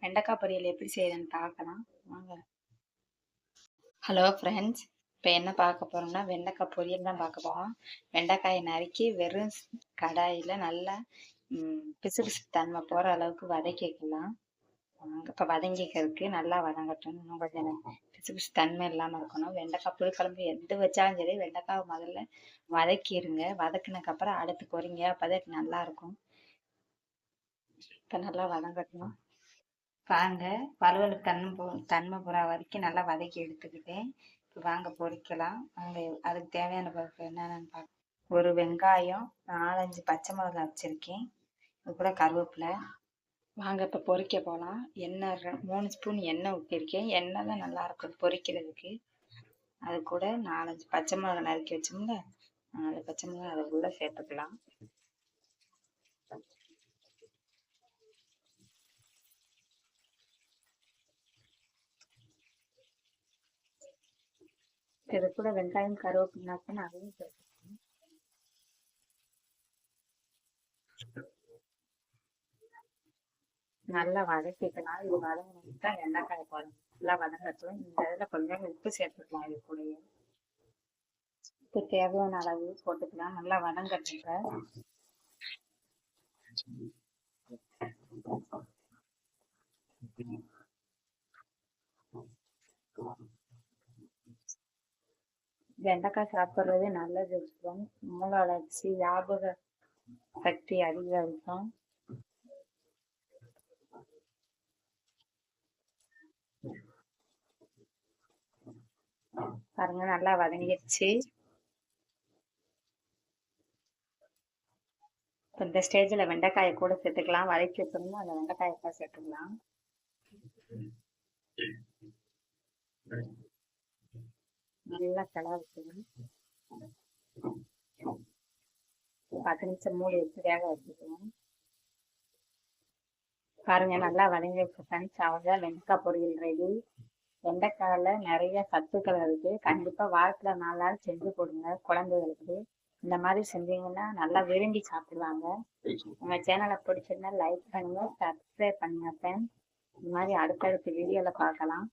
வெண்டைக்காய் பொரியல் எப்படி செய்யறதுன்னு பார்க்கலாம் வாங்க. ஹலோ ஃப்ரெண்ட்ஸ், இப்போ என்ன பார்க்க போறோம்னா வெண்டைக்காய் பொரியல் தான் பார்க்க போறோம். வெண்டைக்காயை நறுக்கி வெறும் கடாயில் நல்லா பிசு தன்மை போகிற அளவுக்கு வதக்கிக்கலாம். இப்போ வதங்கிக்கிறதுக்கு நல்லா வதங்கட்டும். இன்னும் கொஞ்சம் பிசு தன்மை இல்லாமல் இருக்கணும். வெண்டைக்காய் புளிக்குழம்பு எது வச்சாலும் சரி வெண்டைக்காய் முதல்ல வதக்கிடுங்க. வதக்கினதுக்கப்புறம் அடுத்து பொரிங்க, அப்போதான் நல்லா இருக்கும். இப்போ நல்லா வதங்கட்டும். பாருங்க, வலுவலு தன்மை போகிற வரைக்கும் நல்லா வதக்கி எடுத்துக்கிட்டேன். இப்போ வாங்க பொரிக்கலாம். வாங்க, அதுக்கு தேவையான பொருட்கள் என்னென்னு பார்க்க. ஒரு வெங்காயம், 4-5 பச்சை மிளகாய் வச்சுருக்கேன். இது கூட கருவேப்பிலை. வாங்க இப்போ பொரிக்க போகலாம். எண்ணெய் 3 ஸ்பூன் எண்ணெய் ஊற்றிருக்கேன். எண்ணெய் தான் நல்லாயிருக்கும் பொரிக்கிறதுக்கு. அது கூட 4-5 பச்சை மிளகாய் நறுக்கி வச்சோம்ல, 4 பச்சை மிளகாய் அதுக்குள்ளே சேர்த்துக்கலாம். இது கூட வெங்காயம் கருவேப்பிலை அதையும் சேர்த்துக்கணும். நல்லா வதக்கிக்கலாம். இது வதங்கினா வெண்டைக்காய் போடணும். நல்லா வதங்கட்டும். இந்த இதில் கொஞ்சம் உப்பு சேர்த்துக்கலாம். இது கூடயே உப்பு தேவையான அளவு போட்டுக்கலாம். நல்லா வதங்கட்டும். வெண்டைக்காய் சாப்பிட்றது நல்லது. மூளை வளர்ச்சி, ஞாபக சக்தி அதிகரிக்கும். பாருங்க, நல்லா வதங்கிடுச்சு. இந்த ஸ்டேஜில் வெண்டைக்காயை கூட சேர்த்துக்கலாம். வதக்கி வச்சோம்னா அந்த வெண்டைக்காயை கூட சேர்த்துக்கலாம். நல்லா கிளறிக்கணும். 10 நிமிஷம் மூடி வச்சு வேக வச்சுக்கணும். பாருங்க, நல்லா வதங்கி வச்சு அவ்வளோதான் வெண்டைக்காய் பொரியல் ரெடி. வெண்டைக்காயில் நிறைய சத்துக்கள் இருக்கு. கண்டிப்பாக வாரத்தில் 4 நாள் செஞ்சு கொடுங்க குழந்தைகளுக்கு. இந்த மாதிரி செஞ்சீங்கன்னா நல்லா விரும்பி சாப்பிடுவாங்க. உங்க சேனலை பிடிச்சிருந்தா லைக் பண்ணுங்க, சப்ஸ்கிரைப் பண்ணுங்க ஃப்ரெண்ட்ஸ். இந்த மாதிரி அடுத்தடுத்த வீடியோவில் பார்க்கலாம்.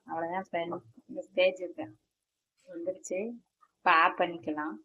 அவ்வளோதான் ஃப்ரெண்ட்ஸ். இந்த ஸ்டேஜுக்கு வந்துருச்சு. இப்போ ஆஃப் பண்ணிக்கலாம்.